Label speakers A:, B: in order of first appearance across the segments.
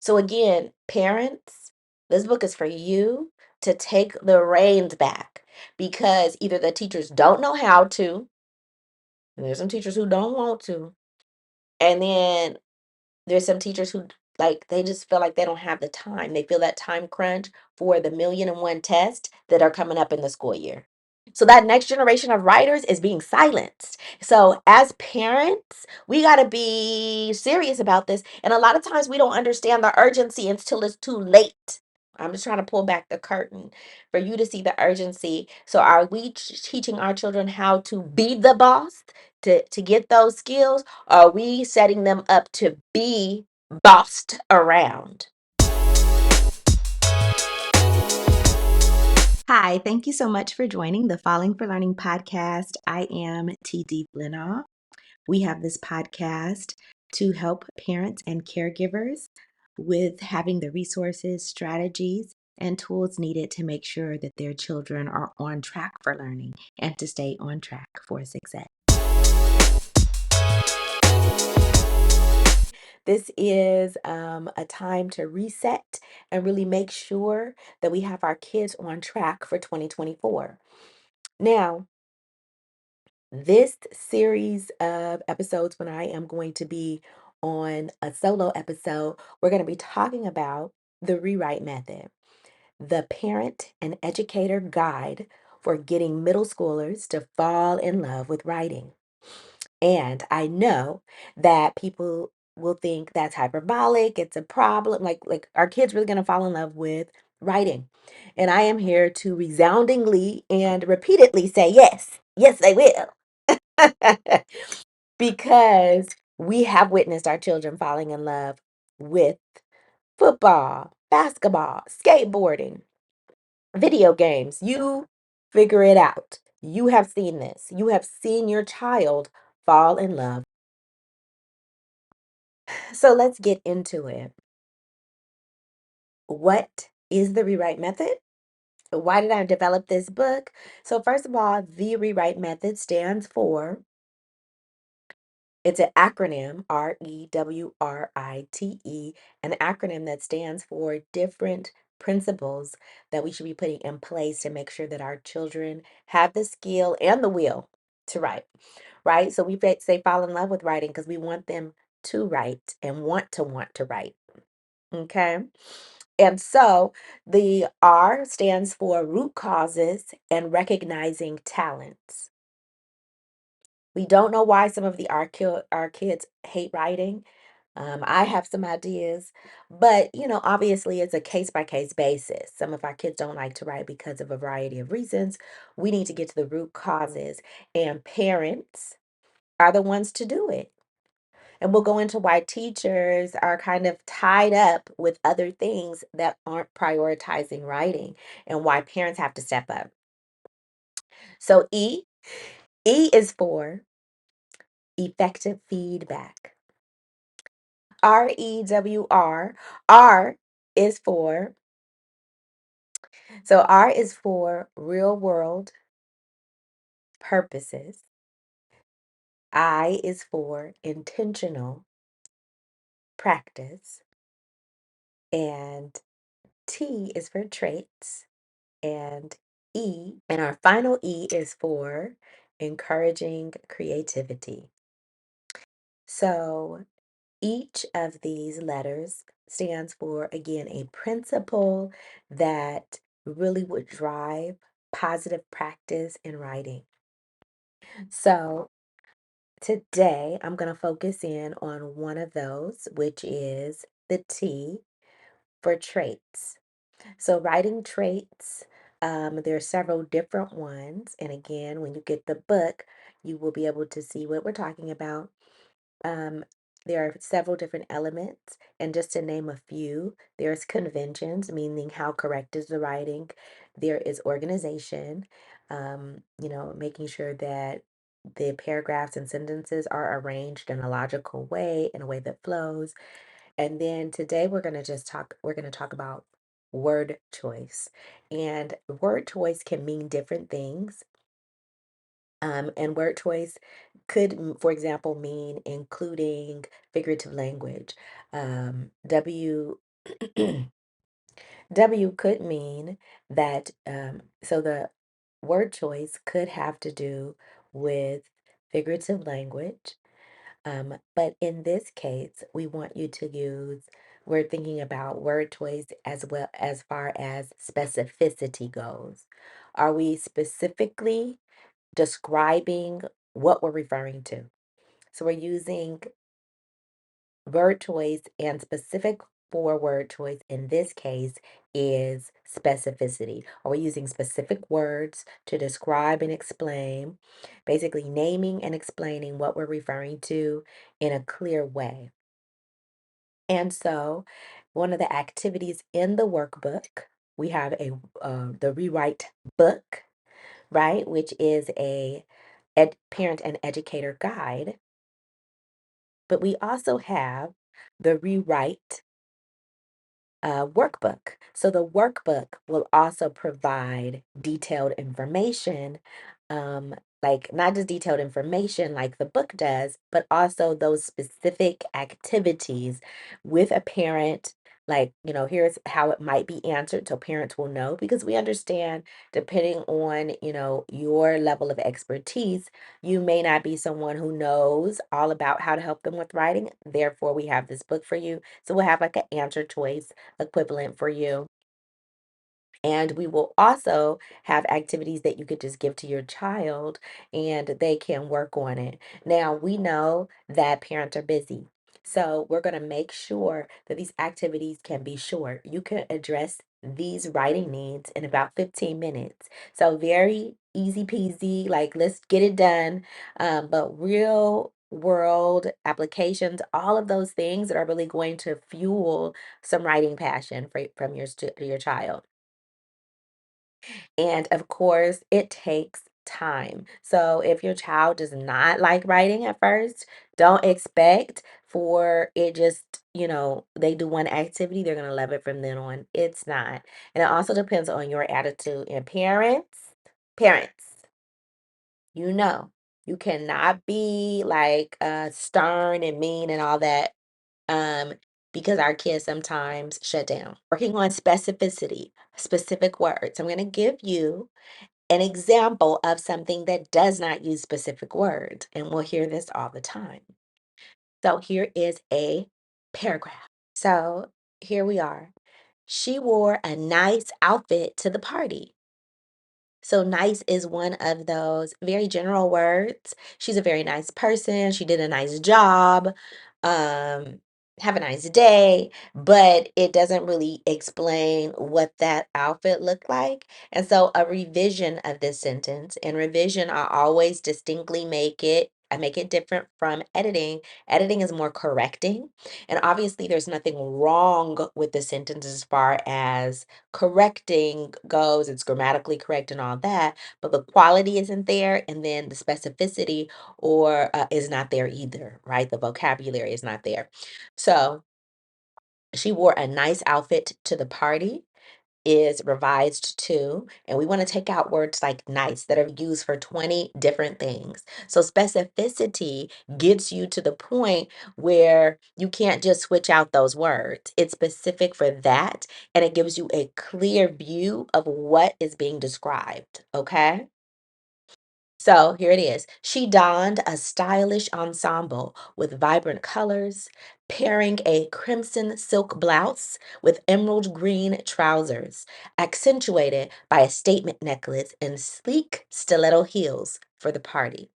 A: So again, parents, this book is for you to take the reins back because either the teachers don't know how to, and there's some teachers who don't want to, and then there's some teachers who like they just feel like they don't have the time. They feel that time crunch for the million and one tests that are coming up in the school year. So that next generation of writers is being silenced. So as parents, we got to be serious about this. And a lot of times we don't understand the urgency until it's too late. I'm just trying to pull back the curtain for you to see the urgency. So are we teaching our children how to be the boss to get those skills? Or are we setting them up to be bossed around? Hi, thank you so much for joining the Falling for Learning podcast. I am TD Flenaugh. We have this podcast to help parents and caregivers with having the resources, strategies, and tools needed to make sure that their children are on track for learning and to stay on track for success. This is a time to reset and really make sure that we have our kids on track for 2024. Now, this series of episodes, when I am going to be on a solo episode, we're going to be talking about the rewrite method, the parent and educator guide for getting middle schoolers to fall in love with writing. And I know that people will think that's hyperbolic, it's a problem, like our kids really going to fall in love with writing. And I am here to resoundingly and repeatedly say yes. Yes, they will. Because we have witnessed our children falling in love with football, basketball, skateboarding, video games. You figure it out. You have seen this. You have seen your child fall in love. So let's get into it. What is the rewrite method? Why did I develop this book? So, first of all, the rewrite method stands for it's an acronym, R.E.W.R.I.T.E, an acronym that stands for different principles that we should be putting in place to make sure that our children have the skill and the will to write, right? So we say fall in love with writing because we want them to write and want to write, okay? And so the R stands for root causes and recognizing talents. We don't know why some of our kids hate writing. I have some ideas, but obviously it's a case by case basis. Some of our kids don't like to write because of a variety of reasons. We need to get to the root causes, and parents are the ones to do it. And we'll go into why teachers are kind of tied up with other things that aren't prioritizing writing and why parents have to step up. So E is for effective feedback. R.E.W.R. R is for, so R is for real world purposes. I is for intentional practice. And T is for traits. And and our final E is for encouraging creativity. So each of these letters stands for, again, a principle that really would drive positive practice in writing. So today I'm going to focus in on one of those, which is the T for traits. So writing traits, there are several different ones. And again, when you get the book, you will be able to see what we're talking about. Um, there are several different elements, and just to name a few, there's conventions, meaning how correct is the writing. There is organization, making sure that the paragraphs and sentences are arranged in a logical way, in a way that flows. And then today we're going to talk about word choice. And word choice can mean different things. And word choice could, for example, mean including figurative language. W could mean that, so the word choice could have to do with figurative language. But in this case, we want you to use, we're thinking about word choice as well as far as specificity goes. Are we specifically describing what we're referring to? So we're using word choice, and specific for word choice in this case is specificity. Are we using specific words to describe and explain, basically naming and explaining what we're referring to in a clear way? And so, one of the activities in the workbook, we have the rewrite book, right, which is a parent and educator guide. But we also have the rewrite workbook. So the workbook will also provide detailed information, um, like not just detailed information like the book does, but also those specific activities with a parent. Like, here's how it might be answered so parents will know, because we understand depending on, your level of expertise, you may not be someone who knows all about how to help them with writing. Therefore, we have this book for you. So we'll have like an answer choice equivalent for you. And we will also have activities that you could just give to your child and they can work on it. Now, we know that parents are busy. So we're going to make sure that these activities can be short. You can address these writing needs in about 15 minutes. So very easy peasy, like let's get it done. But real world applications, all of those things that are really going to fuel some writing passion from your child. And of course, it takes time. So if your child does not like writing at first, don't expect for it just, they do one activity, they're going to love it from then on. It's not. And it also depends on your attitude. And parents, you know, you cannot be like stern and mean and all that, um, because our kids sometimes shut down. Working on specificity, specific words. I'm going to give you an example of something that does not use specific words, and we'll hear this all the time. So here is a paragraph. So here we are. She wore a nice outfit to the party. So nice is one of those very general words. She's a very nice person. She did a nice job. Um, have a nice day, but it doesn't really explain what that outfit looked like. And so a revision of this sentence, and revision, I always distinctly I make it different from editing. Editing is more correcting. And obviously there's nothing wrong with the sentence as far as correcting goes. It's grammatically correct and all that, but the quality isn't there, and then the specificity or is not there either, right? The vocabulary is not there. So she wore a nice outfit to the party is revised to, and we want to take out words like nice that are used for 20 different things. So specificity gets you to the point where you can't just switch out those words. It's specific for that, and it gives you a clear view of what is being described. Okay. So here it is. She donned a stylish ensemble with vibrant colors, pairing a crimson silk blouse with emerald green trousers, accentuated by a statement necklace and sleek stiletto heels for the party,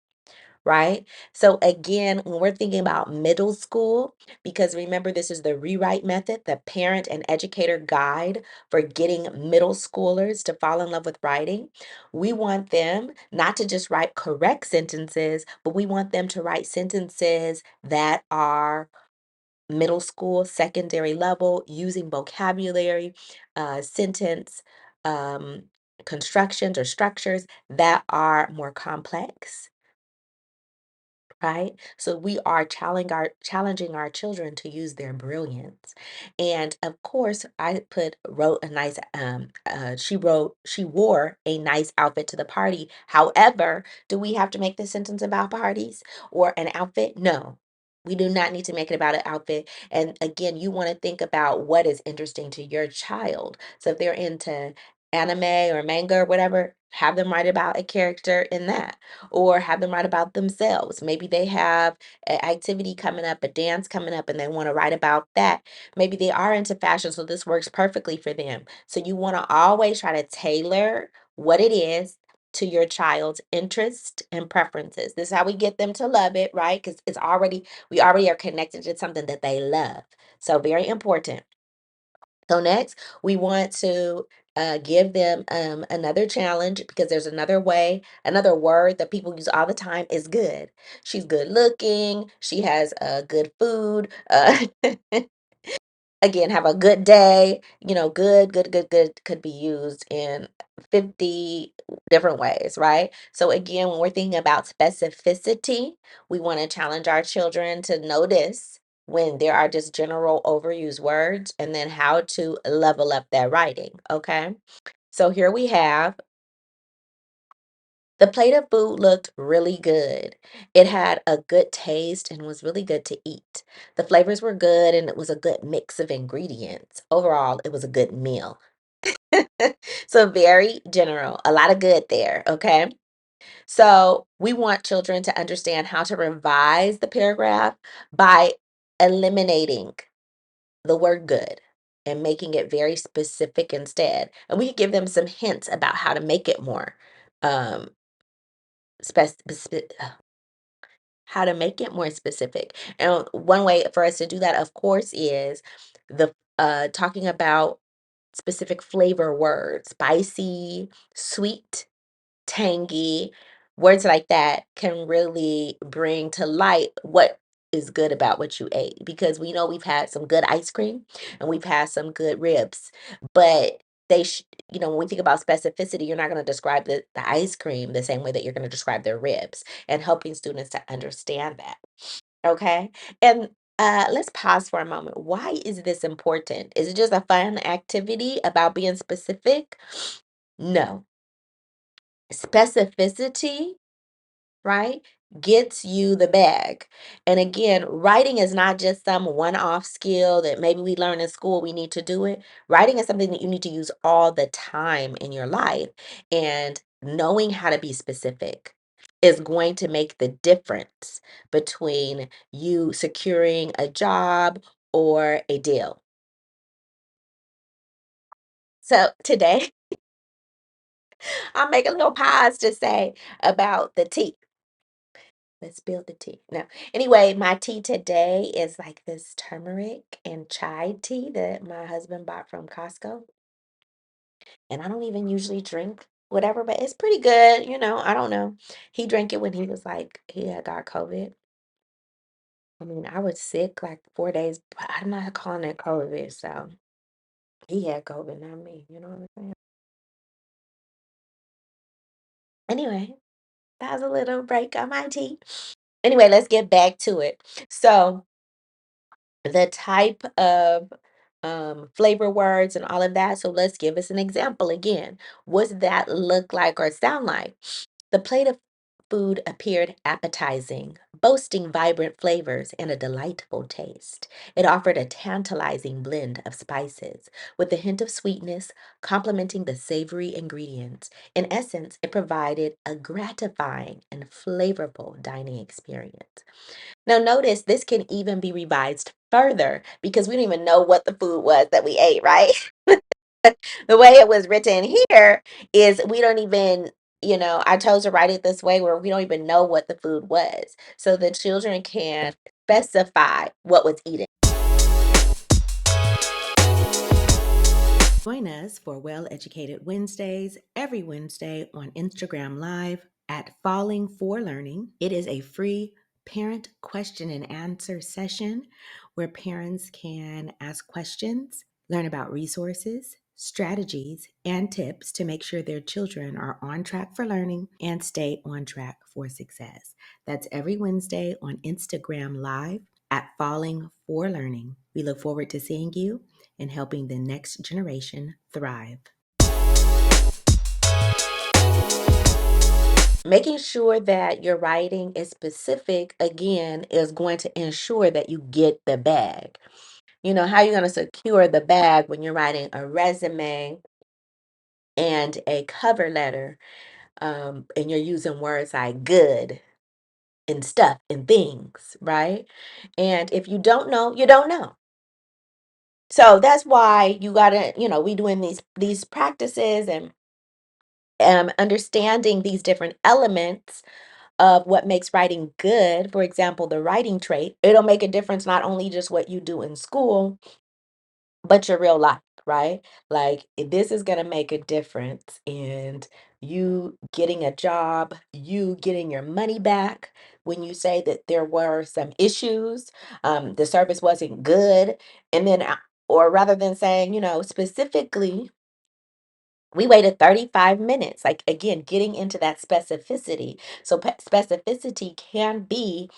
A: right? So again, when we're thinking about middle school, because remember, this is the rewrite method, the parent and educator guide for getting middle schoolers to fall in love with writing. We want them not to just write correct sentences, but we want them to write sentences that are middle school, secondary level, using vocabulary, sentence um, constructions or structures that are more complex, right? So we are challenging our children to use their brilliance. And of course, I put wrote a nice she wore a nice outfit to the party. However, do we have to make this sentence about parties or an outfit? No. We do not need to make it about an outfit. And again, you want to think about what is interesting to your child. So if they're into anime or manga or whatever, have them write about a character in that, or have them write about themselves. Maybe they have an activity coming up, a dance coming up, and they want to write about that. Maybe they are into fashion, so this works perfectly for them. So you want to always try to tailor what it is to your child's interest and preferences. This is how we get them to love it, right? Because we already are connected to something that they love. So very important. So next, we want to give them another challenge, because there's another word that people use all the time is good. She's good looking. She has good food. Again, have a good day. Good could be used in 50 different ways, right? So again, when we're thinking about specificity, we want to challenge our children to notice when there are just general overused words, and then how to level up that writing, okay? So here we have: the plate of food looked really good. It had a good taste and was really good to eat. The flavors were good and it was a good mix of ingredients. Overall, it was a good meal. So, very general, a lot of good there, okay? So, we want children to understand how to revise the paragraph by eliminating the word good and making it very specific instead. And we can give them some hints about how to make it more um, how to make it more specific. And one way for us to do that, of course, is the talking about specific flavor words: spicy, sweet, tangy. Words like that can really bring to light what is good about what you ate, because we know we've had some good ice cream and we've had some good ribs, but when we think about specificity, you're not going to describe the ice cream the same way that you're going to describe their ribs, and helping students to understand that. Okay. And let's pause for a moment. Why is this important? Is it just a fun activity about being specific? No. Specificity, right, gets you the bag. And again, writing is not just some one-off skill that maybe we learn in school, we need to do it. Writing is something that you need to use all the time in your life. And knowing how to be specific is going to make the difference between you securing a job or a deal. So today, I'll make a little pause to say about the tea. Let's build the tea. No. Anyway, my tea today is like this turmeric and chai tea that my husband bought from Costco. And I don't even usually drink whatever, but it's pretty good. I don't know. He drank it when he was like, he had got COVID. I mean, I was sick like 4 days, but I'm not calling it COVID. So he had COVID, not me. You know what I'm saying? Anyway, that was a little break on my tea. Anyway, let's get back to it. So, the type of flavor words and all of that. So let's give us an example again. What's that look like or sound like? The plate of food appeared appetizing, boasting vibrant flavors and a delightful taste. It offered a tantalizing blend of spices, with a hint of sweetness complementing the savory ingredients. In essence, it provided a gratifying and flavorful dining experience. Now, notice this can even be revised further, because we don't even know what the food was that we ate, right? The way it was written here is we don't even, I chose to write it this way where we don't even know what the food was. So the children can specify what was eaten. Join us for Well Educated Wednesdays every Wednesday on Instagram Live at Falling for Learning. It is a free parent question and answer session where parents can ask questions, learn about resources, strategies, and tips to make sure their children are on track for learning and stay on track for success. That's every Wednesday on Instagram Live at Falling for Learning. We look forward to seeing you and helping the next generation thrive. Making sure that your writing is specific, again, is going to ensure that you get the bag. You know, how you're going to secure the bag when you're writing a resume and a cover letter, and you're using words like good and stuff and things, right? And if you don't know, you don't know. So that's why you gotta, we doing these practices and understanding these different elements of what makes writing good. For example, the writing trait, it'll make a difference not only just what you do in school, but your real life, right? Like this is going to make a difference in you getting a job, you getting your money back when you say that there were some issues, the service wasn't good, and then or rather than saying, specifically we waited 35 minutes. Like, again, getting into that specificity. So, specificity can be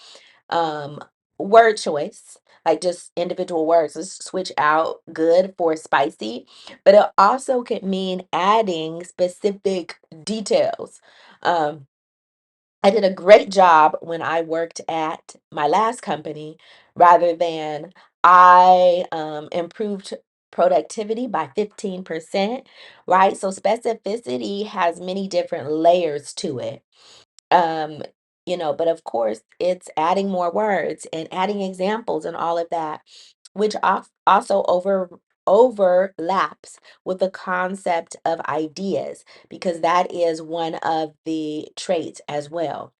A: um, word choice, like just individual words. Let's switch out good for spicy, but it also could mean adding specific details. Um, I did a great job when I worked at my last company, rather than I improved productivity by 15%, right? So specificity has many different layers to it. Um, but of course, it's adding more words and adding examples and all of that, which also overlaps with the concept of ideas, because that is one of the traits as well.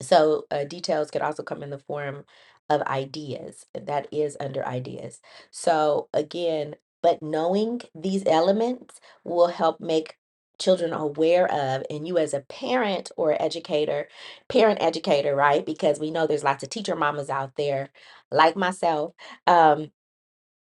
A: So details could also come in the form of ideas. That is under ideas. So again, but knowing these elements will help make children aware of, and you as a parent or educator, parent educator, right? Because we know there's lots of teacher mamas out there, like myself.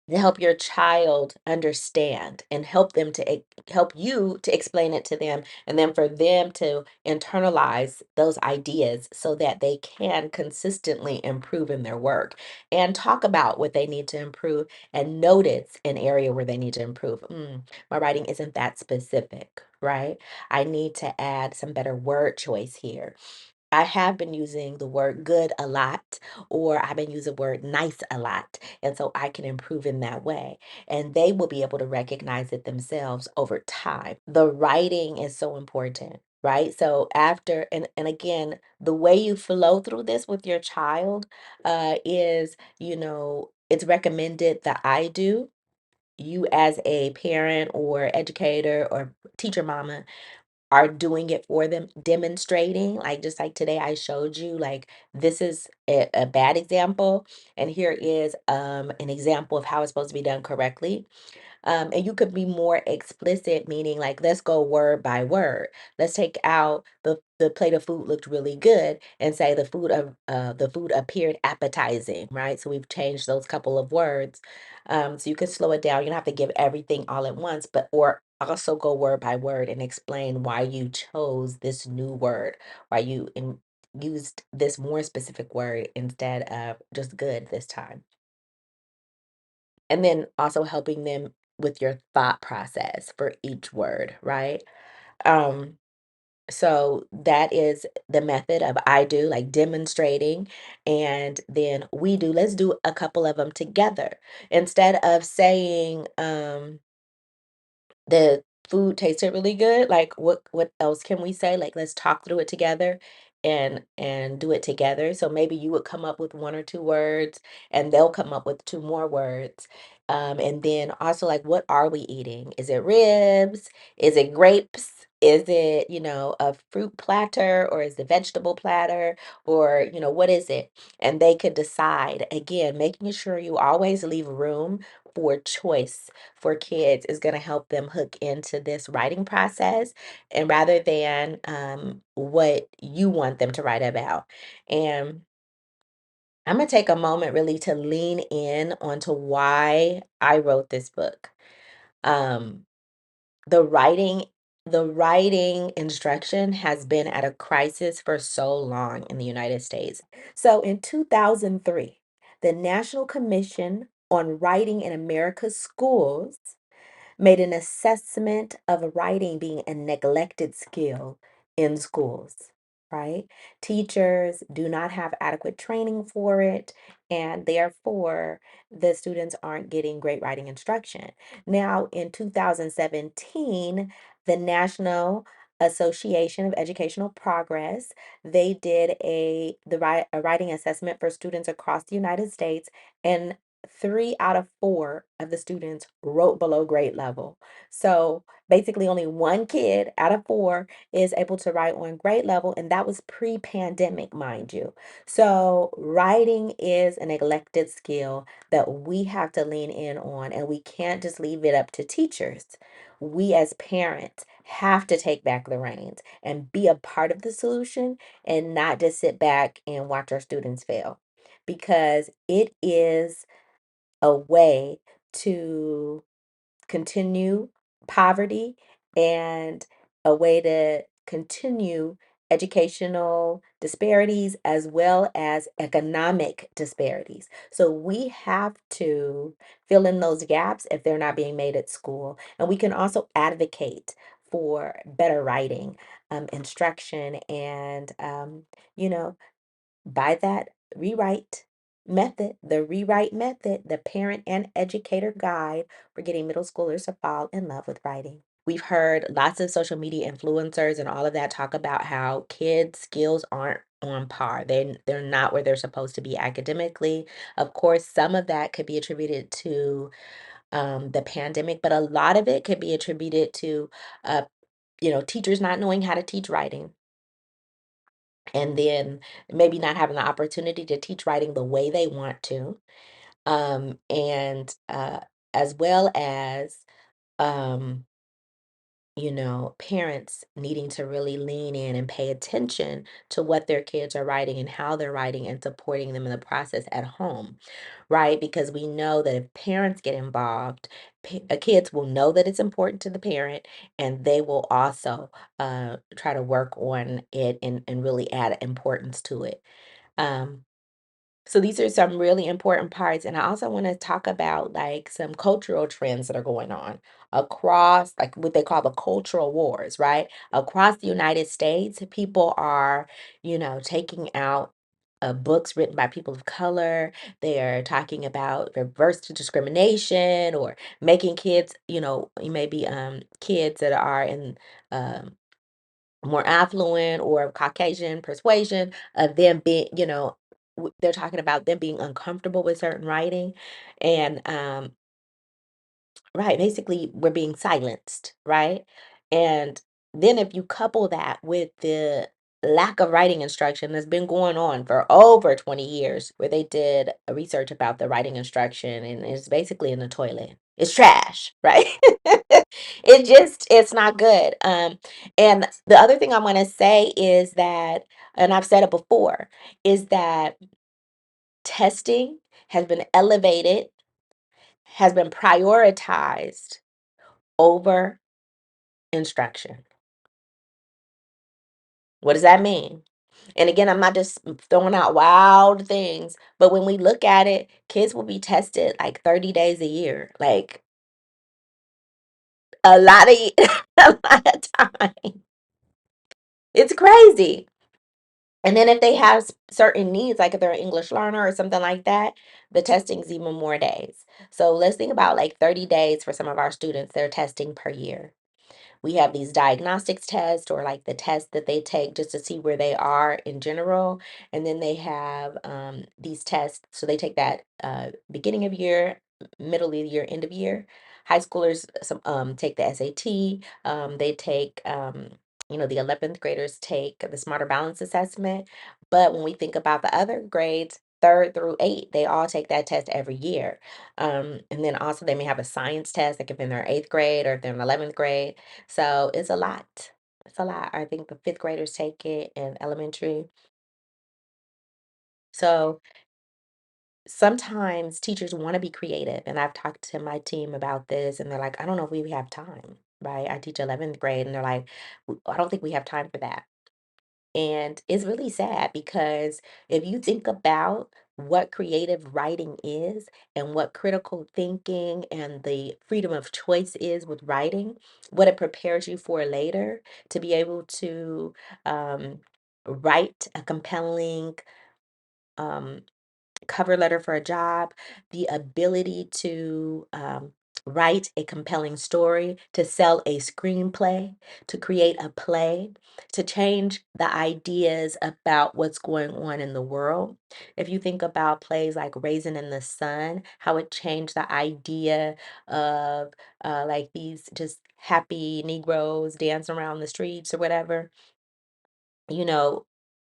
A: To help your child understand and help them to help you to explain it to them, and then for them to internalize those ideas so that they can consistently improve in their work and talk about what they need to improve and notice an area where they need to improve. My writing isn't that specific, right? I need to add some better word choice here. I have been using the word good a lot, or I've been using the word nice a lot. And so I can improve in that way. And they will be able to recognize it themselves over time. The writing is so important, right? So after, and again, the way you flow through this with your child is, it's recommended that I do. You as a parent or educator or teacher mama are doing it for them, demonstrating, like just like today I showed you, like this is a bad example, and here is an example of how it's supposed to be done correctly. And you could be more explicit, meaning like, let's go word by word. Let's take out the plate of food looked really good and say the food appeared appetizing, right? So we've changed those couple of words. So you can slow it down. You don't have to give everything all at once, but or also go word by word and explain why you chose this new word, why used this more specific word instead of just good this time. And then also helping them with your thought process for each word, right? Um, so that is the method of I do, like demonstrating, and then we do. Let's do a couple of them together. Instead of saying, the food tasted really good, like what else can we say? Like let's talk through it together and do it together. So maybe you would come up with one or two words and they'll come up with two more words. And then also, like, what are we eating? Is it ribs? Is it grapes? Is it, a fruit platter, or is it vegetable platter, or, what is it? And they could decide. Again, making sure you always leave room for choice for kids is going to help them hook into this writing process, and rather than what you want them to write about. And I'm going to take a moment really to lean in onto why I wrote this book. Um, the writing the writing instruction has been at a crisis for so long in the United States. So in 2003, the National Commission on Writing in America's Schools made an assessment of writing being a neglected skill in schools, right? Teachers do not have adequate training for it, and therefore the students aren't getting great writing instruction. Now, in 2017, the National Association of Educational Progress, they did a writing assessment for students across the United States, and 3 out of 4 of the students wrote below grade level. So basically, only one kid out of 4 is able to write on grade level, and that was pre-pandemic, mind you. So writing is a neglected skill that we have to lean in on, and we can't just leave it up to teachers. We as parents have to take back the reins and be a part of the solution and not just sit back and watch our students fail, because it is a way to continue poverty and a way to continue educational disparities as well as economic disparities. So we have to fill in those gaps if they're not being made at school. And we can also advocate for better writing, instruction, and, you know, by that rewrite method, the rewrite method, the parent and educator guide for getting middle schoolers to fall in love with writing. We've heard lots of social media influencers and all of that talk about how kids' skills aren't on par. They're not where they're supposed to be academically. Of course, some of that could be attributed to the pandemic, but a lot of it could be attributed to uh, teachers not knowing how to teach writing, and then maybe not having the opportunity to teach writing the way they want to, and as well as um, parents needing to really lean in and pay attention to what their kids are writing and how they're writing and supporting them in the process at home, right? Because we know that if parents get involved, kids will know that it's important to the parent, and they will also try to work on it and really add importance to it. Um, so these are some really important parts. And I also want to talk about like some cultural trends that are going on across, like what they call the cultural wars, right? Across the United States, people are, taking out books written by people of color. They're talking about reverse discrimination, or making kids, maybe kids that are in um more affluent or Caucasian persuasion of them being, they're talking about them being uncomfortable with certain writing. And right, basically, we're being silenced, right? And then if you couple that with the lack of writing instruction that's been going on for over 20 years, where they did a research about the writing instruction and it's basically in the toilet. It's trash, right? It's not good. And the other thing I want to say is that, and I've said it before, is that testing has been elevated, has been prioritized over instruction. What does that mean? And again, I'm not just throwing out wild things, but when we look at it, kids will be tested like 30 days a year, like a lot of a lot of time. It's crazy. And then if they have certain needs, like if they're an English learner or something like that, the testing's even more days. So let's think about like 30 days for some of our students, they're testing per year. We have these diagnostics tests, or like the tests that they take just to see where they are in general. And then they have these tests. So they take that beginning of year, middle of the year, end of year. High schoolers some take the SAT. They take the 11th graders take the Smarter Balance assessment. But when we think about the other grades, third through eight, they all take that test every year. And then also they may have a science test, like if in their eighth grade or if they're in 11th grade. So it's a lot. It's a lot. I think the fifth graders take it in elementary. So sometimes teachers want to be creative. And I've talked to my team about this, and they're like, I don't know if we have time, right? I teach 11th grade, and they're like, I don't think we have time for that." And it's really sad because if you think about what creative writing is and what critical thinking and the freedom of choice is with writing, what it prepares you for later to be able to um, write a compelling um, cover letter for a job, the ability to write a compelling story, to sell a screenplay, to create a play, to change the ideas about what's going on in the world. If you think about plays like Raisin in the Sun, how it changed the idea of like these just happy Negroes dancing around the streets or whatever, you know,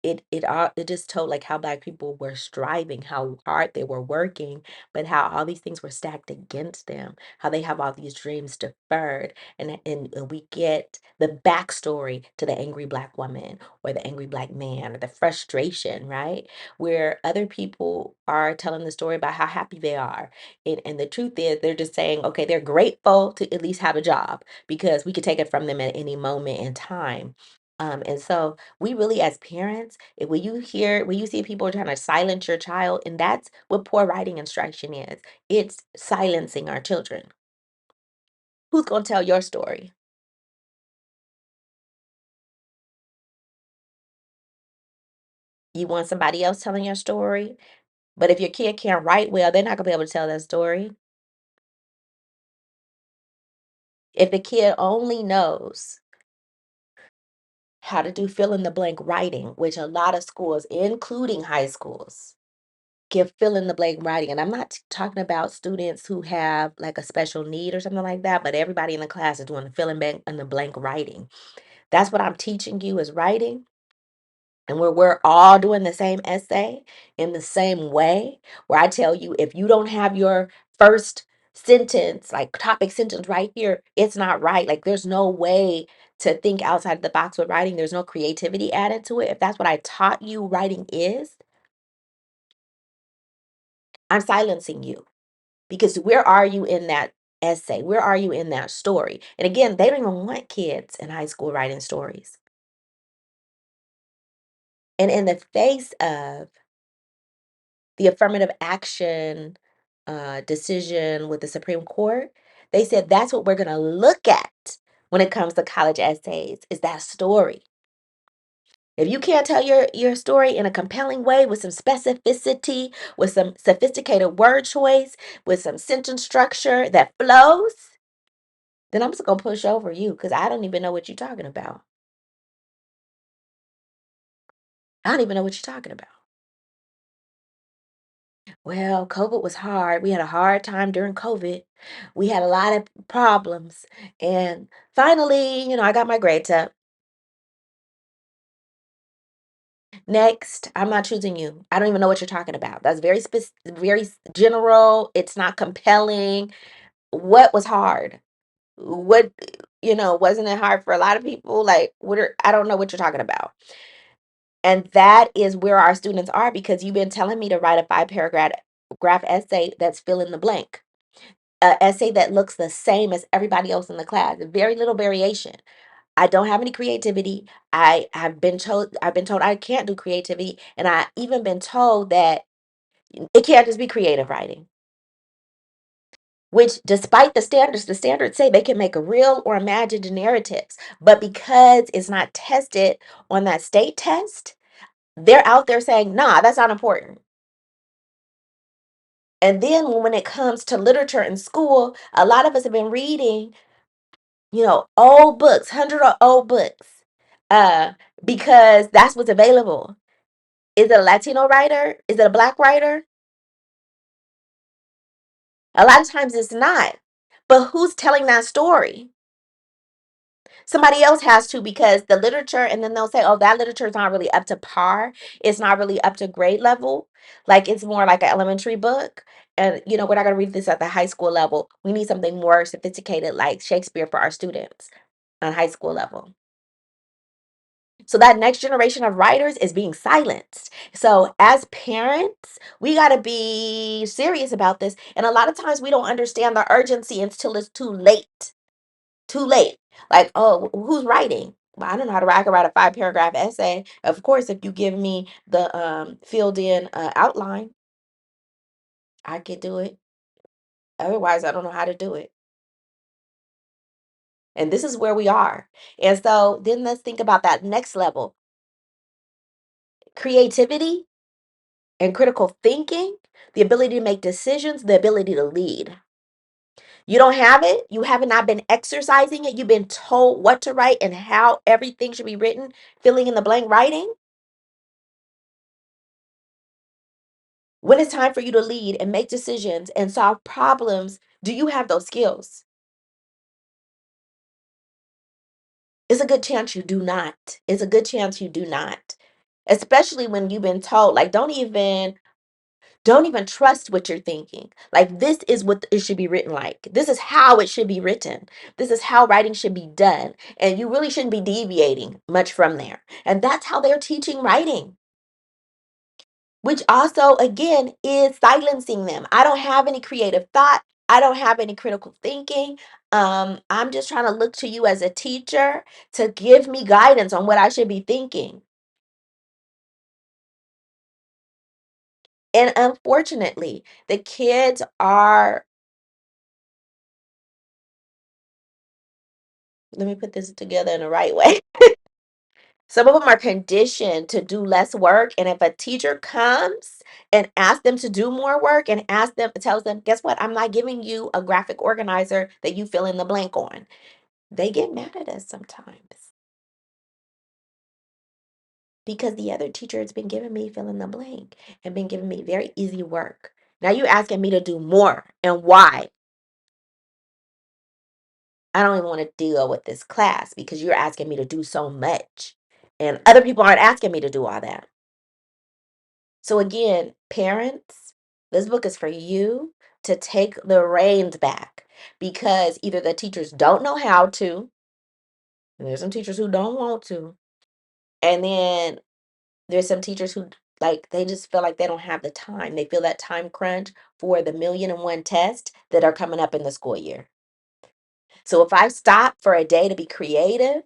A: it just told like how Black people were striving, how hard they were working, but how all these things were stacked against them, how they have all these dreams deferred, and we get the backstory to the angry Black woman or the angry Black man or the frustration, right? Where other people are telling the story about how happy they are. And the truth is they're just saying, okay, they're grateful to at least have a job because we could take it from them at any moment in time. And so we really as parents, if when you see people trying to silence your child, and that's what poor writing instruction is. It's silencing our children. Who's gonna tell your story? You want somebody else telling your story? But if your kid can't write well, they're not gonna be able to tell that story. If the kid only knows how to do fill in the blank writing, which a lot of schools, including high schools, give fill in the blank writing. And I'm not talking about students who have like a special need or something like that, but everybody in the class is doing the fill in the blank writing. That's what I'm teaching you is writing. And where we're all doing the same essay in the same way, where I tell you, if you don't have your first sentence, like topic sentence right here, it's not right. Like there's no way to think outside the box with writing. There's no creativity added to it. If that's what I taught you writing is, I'm silencing you. Because where are you in that essay? Where are you in that story? And again, they don't even want kids in high school writing stories. And in the face of the affirmative action decision with the Supreme Court, they said that's what we're going to look at when it comes to college essays is that story. If you can't tell your story in a compelling way with some specificity, with some sophisticated word choice, with some sentence structure that flows, then I'm just gonna push over you because I don't even know what you're talking about. I don't even know what you're talking about. Well, COVID was hard. We had a hard time during COVID. We had a lot of problems. And finally, I got my grades up. Next, I'm not choosing you. I don't even know what you're talking about. That's general. It's not compelling. What was hard? What, wasn't it hard for a lot of people? Like, I don't know what you're talking about. And that is where our students are because you've been telling me to write a 5 paragraph graph essay that's fill in the blank. A essay that looks the same as everybody else in the class. Very little variation. I don't have any creativity. I've been told I can't do creativity. And I even been told that it can't just be creative writing. Which despite the standards say they can make a real or imagined narratives. But because it's not tested on that state test, they're out there saying, nah, that's not important. And then when it comes to literature in school, a lot of us have been reading, old books, hundred of old books, uh, because that's what's available. Is it a Latino writer? Is it a Black writer? A lot of times it's not. But who's telling that story? Somebody else has to because the literature, and then they'll say, oh, that literature is not really up to par. It's not really up to grade level. Like it's more like an elementary book. And, we're not going to read this at the high school level. We need something more sophisticated like Shakespeare for our students on high school level. So that next generation of writers is being silenced. So as parents, we got to be serious about this. And a lot of times we don't understand the urgency until it's too late. Too late. Like, oh, who's writing? Well, I don't know how to write. I can write a 5 paragraph essay. Of course, if you give me the filled in outline. I could do it. Otherwise, I don't know how to do it. And this is where we are. And so then let's think about that next level. Creativity and critical thinking, the ability to make decisions, the ability to lead. You don't have it. You have not been exercising it. You've been told what to write and how everything should be written, filling in the blank writing. When it's time for you to lead and make decisions and solve problems, do you have those skills? It's a good chance you do not. It's a good chance you do not. Especially when you've been told, like, don't even trust what you're thinking. Like, this is what it should be written like. This is how it should be written. This is how writing should be done. And you really shouldn't be deviating much from there. And that's how they're teaching writing, which also, again, is silencing them. I don't have any creative thought. I don't have any critical thinking. I'm just trying to look to you as a teacher to give me guidance on what I should be thinking. And unfortunately, the kids are, let me put this together in the right way. Some of them are conditioned to do less work. And if a teacher comes and asks them to do more work and tells them, guess what? I'm not giving you a graphic organizer that you fill in the blank on. They get mad at us sometimes because the other teacher has been giving me fill in the blank and been giving me very easy work. Now you're asking me to do more. And why? I don't even want to deal with this class because you're asking me to do so much. And other people aren't asking me to do all that. So again, parents, this book is for you to take the reins back because either the teachers don't know how to, and there's some teachers who don't want to, and then there's some teachers who, like, they just feel like they don't have the time. They feel that time crunch for the million and one tests that are coming up in the school year. So if I stop for a day to be creative,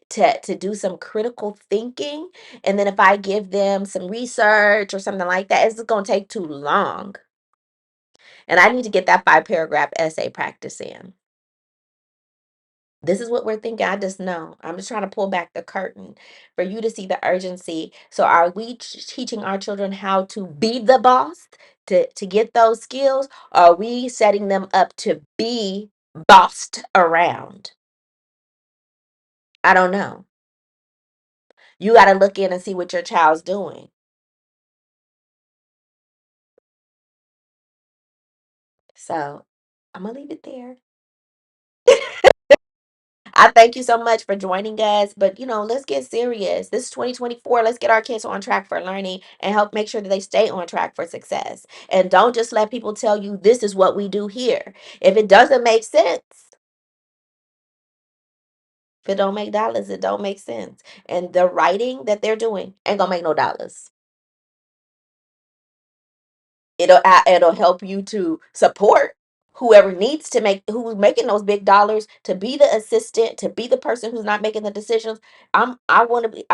A: to do some critical thinking, and then if I give them some research or something like that, it's going to take too long. And I need to get that 5 paragraph essay practice in. This is what we're thinking. I just know. I'm just trying to pull back the curtain for you to see the urgency. So are we teaching our children how to be the boss, to get those skills? Or are we setting them up to be bossed around? I don't know. You got to look in and see what your child's doing. So I'm going to leave it there. I thank you so much for joining us. But, let's get serious. This is 2024. Let's get our kids on track for learning and help make sure that they stay on track for success. And don't just let people tell you this is what we do here. If it doesn't make sense, if it don't make dollars, it don't make sense. And the writing that they're doing ain't gonna make no dollars. It'll help you to support whoever needs to who's making those big dollars, to be the assistant, to be the person who's not making the decisions. I want to be,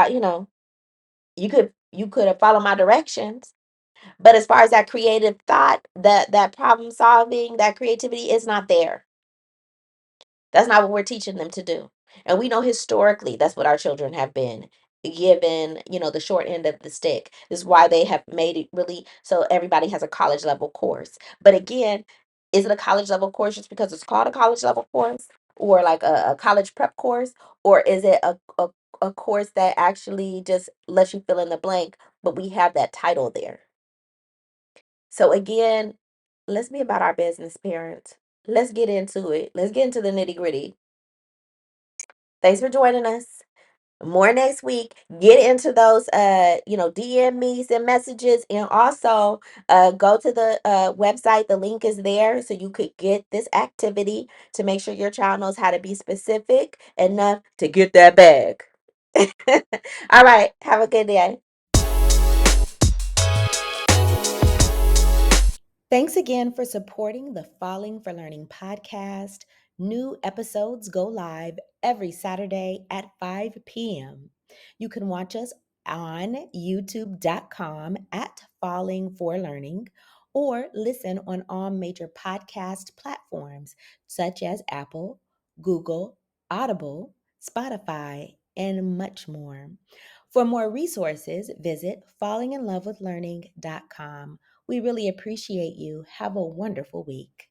A: you could have followed my directions, but as far as that creative thought, that problem solving, that creativity is not there. That's not what we're teaching them to do. And we know historically that's what our children have been given, the short end of the stick. This is why they have made it really so everybody has a college level course. But again, is it a college level course just because it's called a college level course, or like a college prep course? Or is it a course that actually just lets you fill in the blank, but we have that title there? So again, let's be about our business, parents. Let's get into it. Let's get into the nitty gritty. Thanks for joining us. More next week. Get into those DM me, send messages, and also go to the website. The link is there so you could get this activity to make sure your child knows how to be specific enough to get that bag. All right. Have a good day. Thanks again for supporting the Falling for Learning podcast. New episodes go live every Saturday at 5 p.m. You can watch us on youtube.com at Falling for Learning, or listen on all major podcast platforms such as Apple, Google, Audible, Spotify, and much more. For more resources, visit fallinginlovewithlearning.com. We really appreciate you. Have a wonderful week.